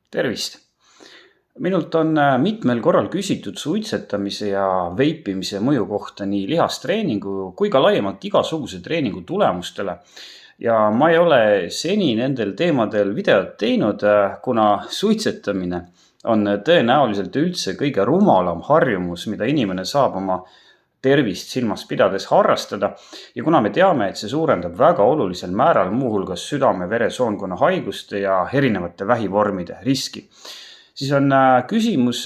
Tervist! Minult on mitmel korral küsitud suitsetamise ja veipimise mõju kohta nii lihastreeningu kui ka laiemalt igasuguse treeningu tulemustele. Ja ma ei ole seni nendel teemadel videot teinud, kuna suitsetamine on tõenäoliselt üldse kõige rumalam harjumus, mida inimene saab oma tervist silmas pidades harrastada. Ja kuna me teame, et see suurendab väga olulisel määral muuhulgas südame-veresoonkonna haiguste ja erinevate vähivormide riski, siis on küsimus,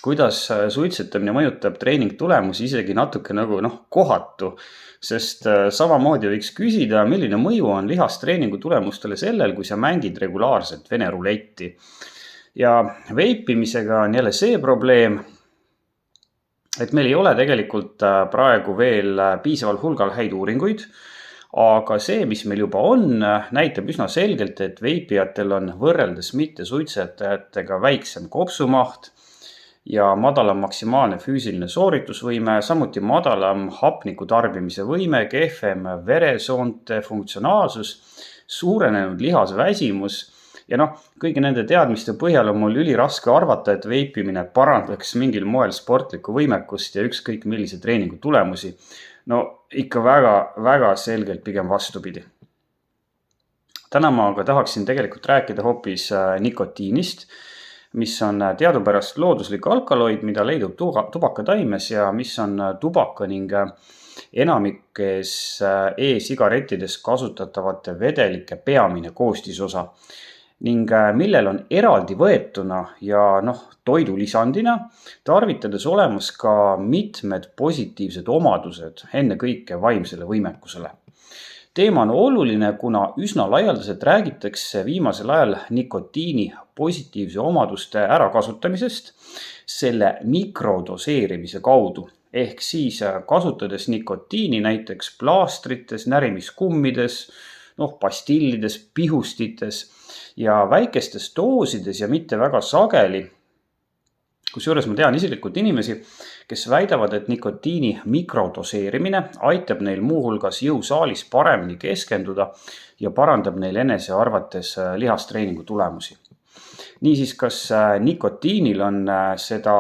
kuidas suitsetamine mõjutab treeningtulemusi isegi natuke nagu kohatu, sest samamoodi võiks küsida, milline mõju on lihastreeningu tulemustele sellel, kui sa mängid regulaarselt Vene ruletti. Ja veipimisega on jälle see probleem, et meil ei ole tegelikult praegu veel piisaval hulgal häid uuringuid, aga see, mis meil juba on, näitab üsna selgelt, et veipijatel on võrreldes mitte suitsetajatega väiksem kopsumaht ja madalam maksimaalne füüsiline sooritusvõime, samuti madalam hapniku tarbimise võime, kehvem veresoonte funktsionaalsus, suurenenud lihasväsimus. Ja kõigi nende teadmiste põhjal on mul üliraske arvata, et veipimine parandaks mingil moel sportlikku võimekust ja ükskõik millise treeningu tulemusi. Ikka väga selgelt pigem vastupidi. Täna ma aga tahaksin tegelikult rääkida hoopis nikotiinist, mis on teadupärast looduslik alkaloid, mida leidub tubakataimes ja mis on tubaka ning enamikes e-sigarettides kasutatavate vedelike peamine koostisosa, ning millel on eraldi võetuna ja toidulisandina tarvitades olemas ka mitmed positiivsed omadused, enne kõike vaimsele võimekusele. Teema on oluline, kuna üsna laialdaselt räägitakse viimasel ajal nikotiini positiivse omaduste ärakasutamisest selle mikrodoseerimise kaudu. Ehk siis kasutades nikotiini näiteks plaastrites, närimiskummides, pastillides, pihustites ja väikestes doosides ja mitte väga sageli. Kusjuures ma tean isiklikult inimesi, kes väidavad, et nikotiini mikrodoseerimine aitab neil muuhulgas jõusaalis paremini keskenduda ja parandab neil enese arvates lihastreeningu tulemusi. Niisiis, kas nikotiinil on seda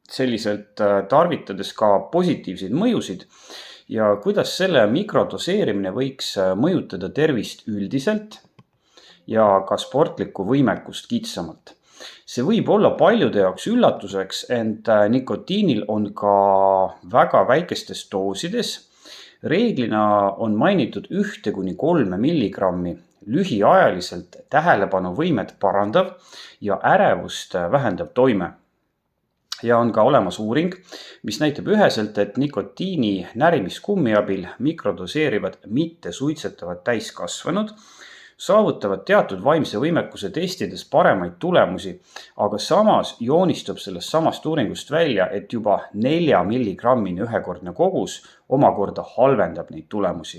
selliselt tarvitades ka positiivseid mõjusid ja kuidas selle mikrodoseerimine võiks mõjutada tervist üldiselt ja ka sportlikku võimekust kitsamalt. See võib olla paljude jaoks üllatuseks, ent nikotiinil on ka väga väikestes doosides. Reeglina on mainitud 1–3 milligrammi lühiajaliselt tähelepanuvõimet parandav ja ärevust vähendav toime. Ja on ka olemas uuring, mis näitab üheselt, et nikotiini närimiskummi abil mikrodoseerivad mitte suitsetavad täiskasvanud saavutavad teatud vaimse võimekuse testides paremaid tulemusi, aga samas joonistub sellest samast uuringust välja, et juba 4 milligrammine ühekordne kogus omakorda halvendab neid tulemusi.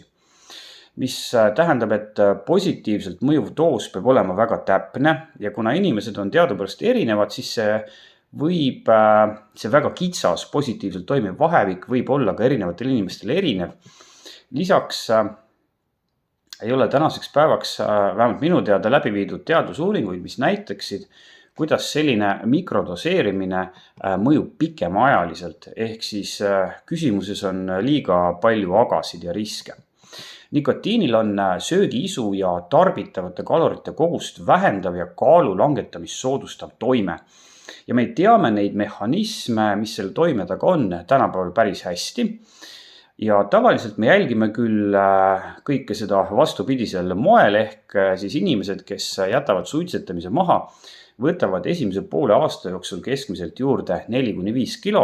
Mis tähendab, et positiivselt mõjuv doos peab olema väga täpne ja kuna inimesed on teadupärast erinevad, siis see väga kitsas positiivselt toimiv vahevik võib olla ka erinevatel inimestel erinev. Lisaks ei ole tänaseks päevaks vähemalt minu teada läbi viidud teadusuuringuid, mis näitaksid, kuidas selline mikrodoseerimine mõjub pikemaajaliselt, ehk siis küsimuses on liiga palju agasid ja riske. Nikotiinil on söögiisu ja tarbitavate kalorite kogust vähendav ja kaalu langetamist soodustav toime. Ja me teame neid mehhanisme, mis selle toime taga on tänapäeval päris hästi. Ja tavaliselt me jälgime küll kõike seda vastupidisel moel, ehk siis inimesed, kes jätavad suitsetamise maha, võtavad esimese poole aasta jooksul keskmiselt juurde 4–5 kilo,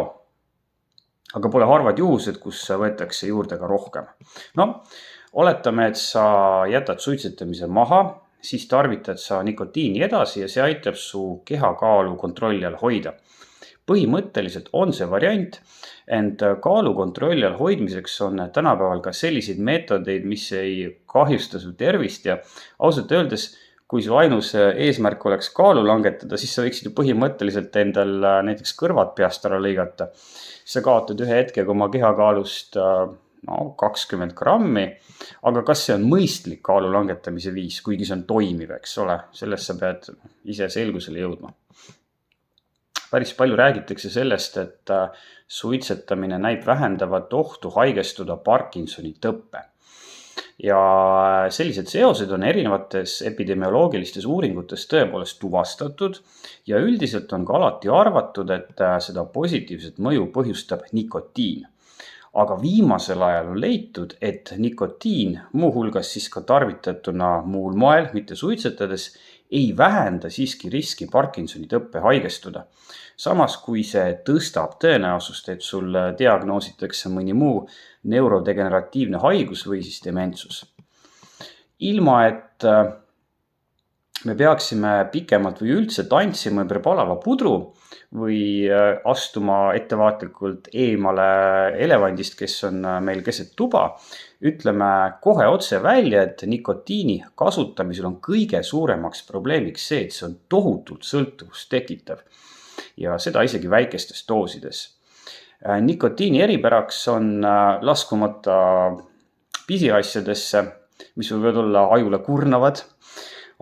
aga pole harvad juhused, kus võetakse juurde ka rohkem. Oletame, et sa jätad suitsetamise maha, siis tarvitad sa nikotiini edasi ja see aitab su kehakaalu kontrolli all hoida. Põhimõtteliselt on see variant, ent kaalu kontrolli all hoidmiseks on tänapäeval ka selliseid meetodeid, mis ei kahjusta su tervist ja ausalt öeldes, kui su ainus eesmärk oleks kaalu langetada, siis sa võiksid ju põhimõtteliselt endal näiteks kõrvad peast ära lõigata. Sa kaotad ühe hetkega oma kehakaalust 20 grammi, aga kas see on mõistlik kaalu langetamise viis, kuigi see on toimiv, eks ole, sellest sa pead ise selgusele jõudma. Päris palju räägitakse sellest, et suitsetamine näib vähendavat ohtu haigestuda Parkinsoni tõppe. Ja sellised seosed on erinevates epidemioloogilistes uuringutes tõepoolest tuvastatud ja üldiselt on ka alati arvatud, et seda positiivset mõju põhjustab nikotiin. Aga viimasel ajal on leitud, et nikotiin, muuhulgas siis ka tarvitatuna muul moel, mitte suitsetades, ei vähenda siiski riski Parkinsoni tõppe haigestuda. Samas kui see tõstab tõenäosust, et sul diagnoositakse mõni muu neurodegeneratiivne haigus või siis dementsus. Ilma, et me peaksime pikemalt või üldse tantsima ümber palava pudru või astuma ettevaatlikult eemale elevandist, kes on meil keset tuba, ütleme kohe otse välja, et nikotiini kasutamisel on kõige suuremaks probleemiks see, et see on tohutult sõltuvust tekitav ja seda isegi väikestes doosides. Nikotiini eripäraks on laskumata pisiasjadesse, mis võivad olla ajule kurnavad,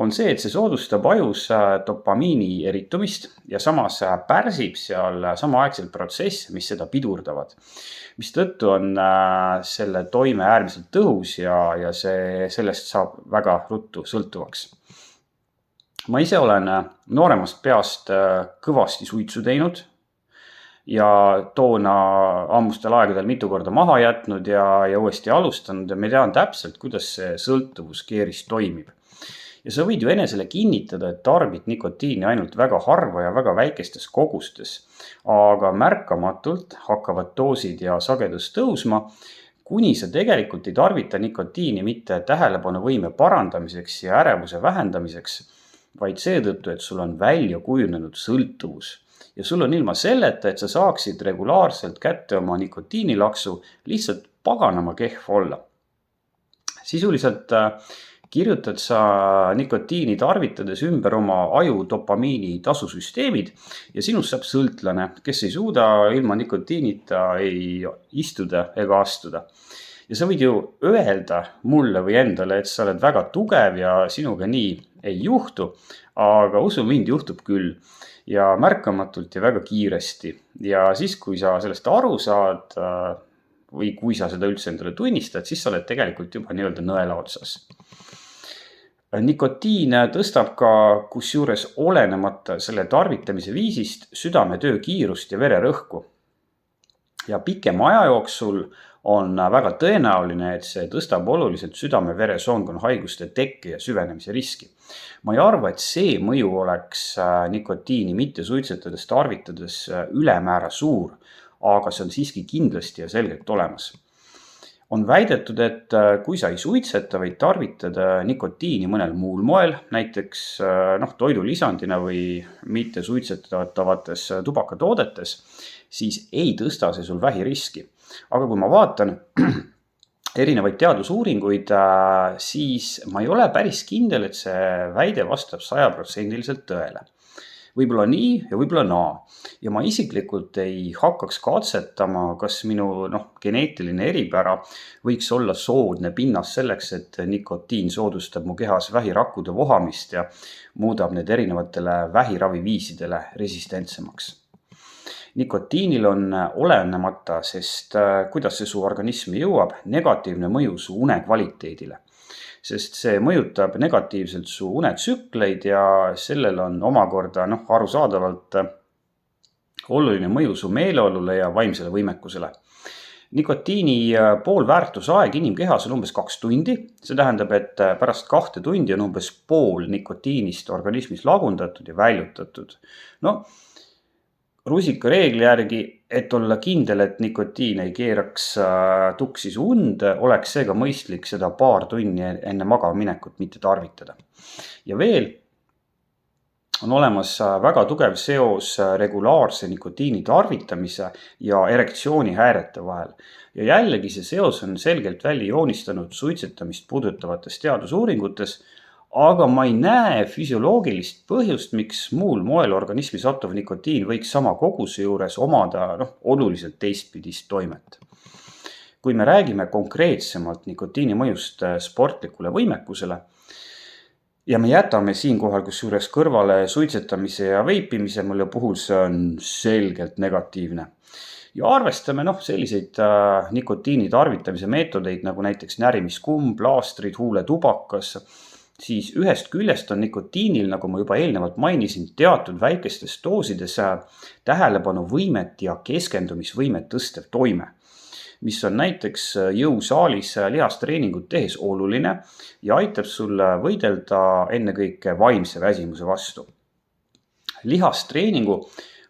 on see, et see soodustab ajus dopamiini eritumist ja samas pärsib seal samaaegselt protsesse, mis seda pidurdavad. Mistõttu on selle toime äärmiselt tõhus ja sellest saab väga ruttu sõltuvaks. Ma ise olen nooremast peast kõvasti suitsu teinud ja toona ammustel aegadel mitu korda maha jätnud ja uuesti alustanud ja me tean täpselt, kuidas see sõltuvuskeeris toimib. Ja sa võid ju enesele kinnitada, et tarbid nikotiini ainult väga harva ja väga väikestes kogustes, aga märkamatult hakkavad doosid ja sagedus tõusma, kuni sa tegelikult ei tarvita nikotiini mitte tähelepanuvõime parandamiseks ja ärevuse vähendamiseks, vaid seetõttu, et sul on välja kujunenud sõltuvus. Ja sul on ilma selleta, et sa saaksid regulaarselt kätte oma nikotiinilaksu lihtsalt paganama kehv olla. Sisuliselt kirjutad sa nikotiini tarvitades ümber oma aju dopamiini tasusüsteemid ja sinust saab sõltlane, kes ei suuda ilma nikotiinita ei istuda ega astuda. Ja sa võid ju öelda mulle või endale, et sa oled väga tugev ja sinuga nii ei juhtu, aga usu mind, juhtub küll ja märkamatult ja väga kiiresti. Ja siis, kui sa sellest aru saad või kui sa seda üldse endale tunnistad, siis sa oled tegelikult juba nii-öelda nõela otsas. Nikotiin tõstab ka kusjuures olenemata selle tarvitamise viisist südametöö kiirust ja vererõhku. Ja pikema aja jooksul on väga tõenäoline, et see tõstab oluliselt südame-veresoonkonna haiguste tekke ja süvenemise riski. Ma ei arva, et see mõju oleks nikotiini mitte suitsetades tarvitades ülemäära suur, aga see on siiski kindlasti ja selgelt olemas. On väidetud, et kui sa ei suitseta, vaid tarvitad nikotiini mõnel muul moel, näiteks toidulisandina või mitte suitsetavates tubakatoodetes, siis ei tõsta see sul vähiriski. Aga kui ma vaatan erinevaid teadusuuringuid, siis ma ei ole päris kindel, et see väide vastab 100% tõele. Võib-olla nii ja võib-olla naa. Ja ma isiklikult ei hakkaks katsetama, kas minu geneetiline eripära võiks olla soodne pinnas selleks, et nikotiin soodustab mu kehas vähirakkude vohamist ja muudab need erinevatele vähiraviviisidele resistentsemaks. Nikotiinil on olenemata, sest kuidas see su organismi jõuab, negatiivne mõju su une kvaliteedile. Sest see mõjutab negatiivselt su unetsükleid ja sellel on omakorda arusaadavalt oluline mõju su meeleolule ja vaimsele võimekusele. Nikotiini poolväärtusaeg inimkehas on umbes 2 tundi. See tähendab, et pärast 2 tundi on umbes pool nikotiinist organismis lagundatud ja väljutatud. Rusika reegli järgi, et olla kindel, et nikotiin ei keeraks tuksi su und, oleks seega mõistlik seda paar tunni enne magamaminekut mitte tarvitada. Ja veel on olemas väga tugev seos regulaarse nikotiini tarvitamise ja erektsioonihäirete vahel. Ja jällegi see seos on selgelt välja joonistanud suitsetamist puudutavates teadusuuringutes, aga ma ei näe füsioloogilist põhjust, miks muul moel organismi sattuv nikotiin võiks sama koguse juures omada oluliselt teistpidist toimet. kui me räägime konkreetsemalt nikotiini mõjust sportlikule võimekusele ja me jätame siinkohal kusjuures kõrvale suitsetamise ja veipimise, mille puhul see on selgelt negatiivne. Ja arvestame selliseid nikotiini tarvitamise meetodeid nagu näiteks närimiskumm, plaastrid, huuletubakas, siis ühest küljest on nikotiinil, nagu ma juba eelnevalt mainisin, teatud väikestes doosides tähelepanuvõimet ja keskendumisvõimet tõstev toime, mis on näiteks jõusaalis lihastreeningut tehes oluline ja aitab sul võidelda ennekõike vaimse väsimuse vastu. Lihastreeningu,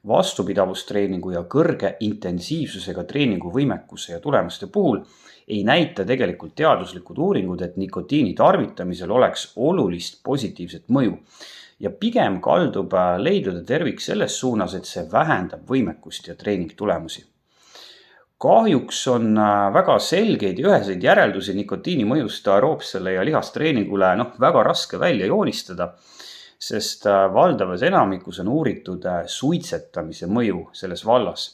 vastupidavusttreeningu ja kõrge intensiivsusega treeningu võimekuse ja tulemuste puhul ei näita tegelikult teaduslikud uuringud, et nikotiini tarvitamisel oleks olulist positiivset mõju ja pigem kaldub leidude tervik selles suunas, et see vähendab võimekust ja treeningtulemusi. Kahjuks on väga selgeid ja üheseid järeldusi nikotiini mõjust aeroobsele ja lihastreeningule väga raske välja joonistada, sest valdavas enamikus on uuritud suitsetamise mõju selles vallas.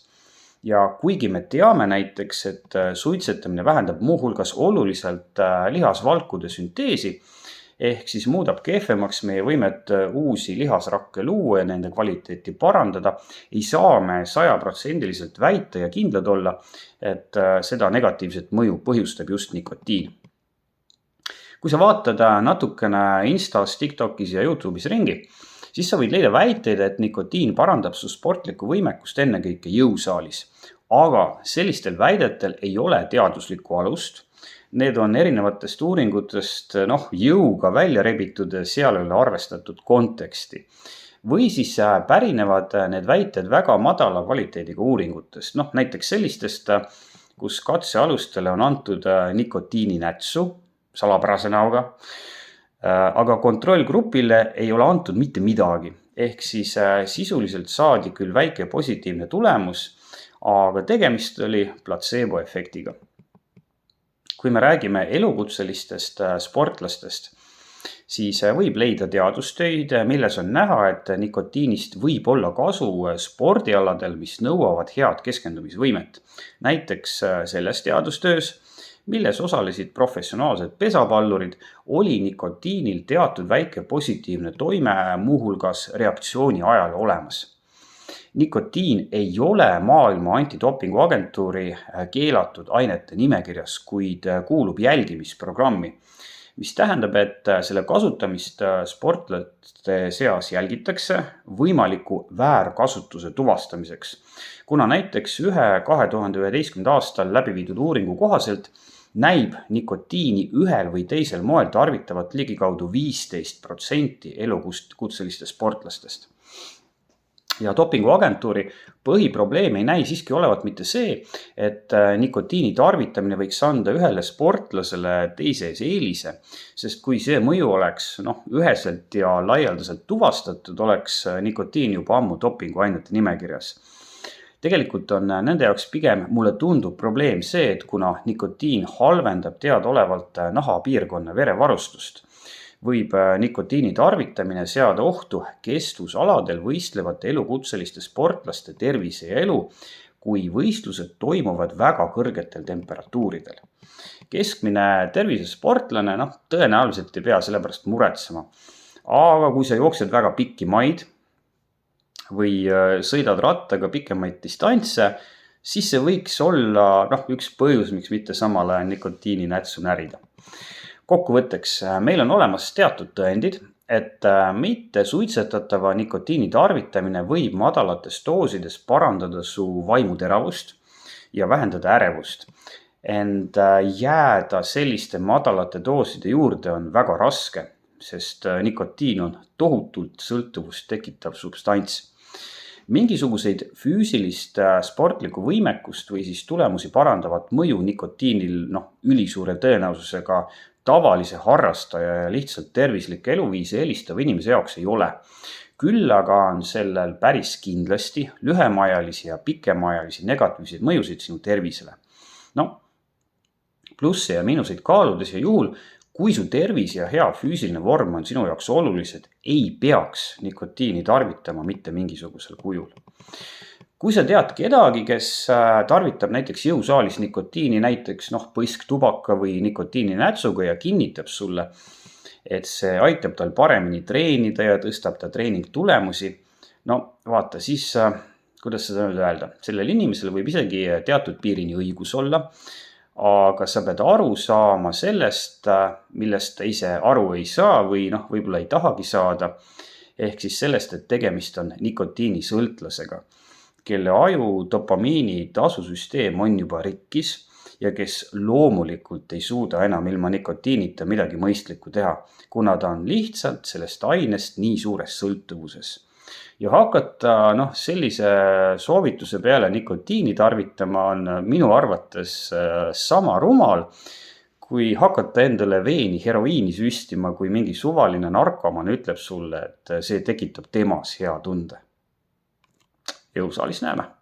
Ja kuigi me teame näiteks, et suitsetamine vähendab muuhulgas oluliselt lihasvalkude sünteesi, ehk siis muudab kehvemaks meie võimet uusi lihasrakke luua ja nende kvaliteeti parandada, ei saa me 100% väita ja kindlad olla, et seda negatiivset mõju põhjustab just nikotiin. Kui sa vaatad natukene Instas, TikTokis ja YouTube'is ringi, siis sa võid leida väiteid, et nikotiin parandab su sportlikku võimekust ennekõike jõusaalis. Aga sellistel väidetel ei ole teaduslikku alust. Need on erinevatest uuringutest jõuga välja rebitud ja seal ei ole arvestatud konteksti. Või siis pärinevad need väited väga madala kvaliteediga uuringutest. Näiteks sellistest, kus katsealustele on antud nikotiininätsu salapärase näoga, aga kontrollgrupile ei ole antud mitte midagi. Ehk siis sisuliselt saadi küll väike positiivne tulemus, aga tegemist oli platseeboefektiga. Kui me räägime elukutselistest sportlastest, siis võib leida teadustöid, milles on näha, et nikotiinist võib olla kasu spordialadel, mis nõuavad head keskendumisvõimet. Näiteks selles teadustöös, milles osalesid professionaalsed pesapallurid, oli nikotiinil teatud väike positiivne toime muuhulgas reaktsiooni ajal olemas. Nikotiin ei ole maailma antidopinguagentuuri keelatud ainete nimekirjas, kuid kuulub jälgimisprogrammi, mis tähendab, et selle kasutamist sportlaste seas jälgitakse võimaliku väärkasutuse tuvastamiseks. Kuna näiteks 2011. aastal läbi viidud uuringu kohaselt näib nikotiini ühel või teisel moel tarvitavat ligikaudu 15% elukutseliste sportlastest. Ja dopinguagentuuri põhiprobleem ei näi siiski olevat mitte see, et nikotiini tarvitamine võiks anda ühele sportlasele teise ees eelise, sest kui see mõju oleks üheselt ja laialdaselt tuvastatud, oleks nikotiin juba ammu dopinguainete nimekirjas. Tegelikult on nende jaoks pigem, mulle tundub probleem see, et kuna nikotiin halvendab teadaolevalt nahapiirkonna verevarustust, võib nikotiini tarvitamine seada ohtu kestvusaladel võistlevate elukutseliste sportlaste tervise ja elu, kui võistlused toimuvad väga kõrgetel temperatuuridel. Keskmine tervisesportlane tõenäoliselt ei pea selle pärast muretsema. Aga kui sa jooksed väga pikki maid või sõidad rattaga pikemaid distantse, siis see võiks olla üks põhjus, miks mitte samal ajal nikotiini nätsu närida. Kokkuvõtteks, meil on olemas teatud tõendid, et mitte suitsetatava nikotiini tarvitamine võib madalates doosides parandada su vaimuteravust ja vähendada ärevust. Ent jääda selliste madalate dooside juurde on väga raske, sest nikotiin on tohutult sõltuvust tekitav substants. Mingisuguseid füüsilist sportlikku võimekust või siis tulemusi parandavat mõju nikotiinil ülisuure tõenäosusega tavalise harrastaja ja lihtsalt tervislikke eluviise eelistava inimese jaoks ei ole. Küll aga on sellel päris kindlasti lühemaajalisi ja pikemaajalisi negatiivseid mõjusid sinu tervisele. Plusse ja miinuseid kaaludes ja juhul, kui su tervis ja hea füüsiline vorm on sinu jaoks olulised, ei peaks nikotiini tarvitama mitte mingisugusel kujul. kui sa tead kedagi, kes tarvitab näiteks jõusaalis nikotiini, näiteks põsktubaka või nikotiininätsuga ja kinnitab sulle, et see aitab tal paremini treenida ja tõstab ta treeningtulemusi, no vaata, siis kuidas seda nüüd öelda, sellel inimesel võib isegi teatud piirini õigus olla, aga sa pead aru saama sellest, millest ta ise aru ei saa või võib-olla ei tahagi saada, ehk siis sellest, et tegemist on nikotiinisõltlasega, kelle aju dopamiini tasusüsteem on juba rikkis ja kes loomulikult ei suuda enam ilma nikotiinita midagi mõistlikku teha, kuna ta on lihtsalt sellest ainest nii suures sõltuvuses. Ja hakata sellise soovituse peale nikotiini tarvitama on minu arvates sama rumal, kui hakata endale veeni heroiini süstima, kui mingi suvaline narkoman ütleb sulle, et see tekitab temas hea tunde. Jõusaalis näeme!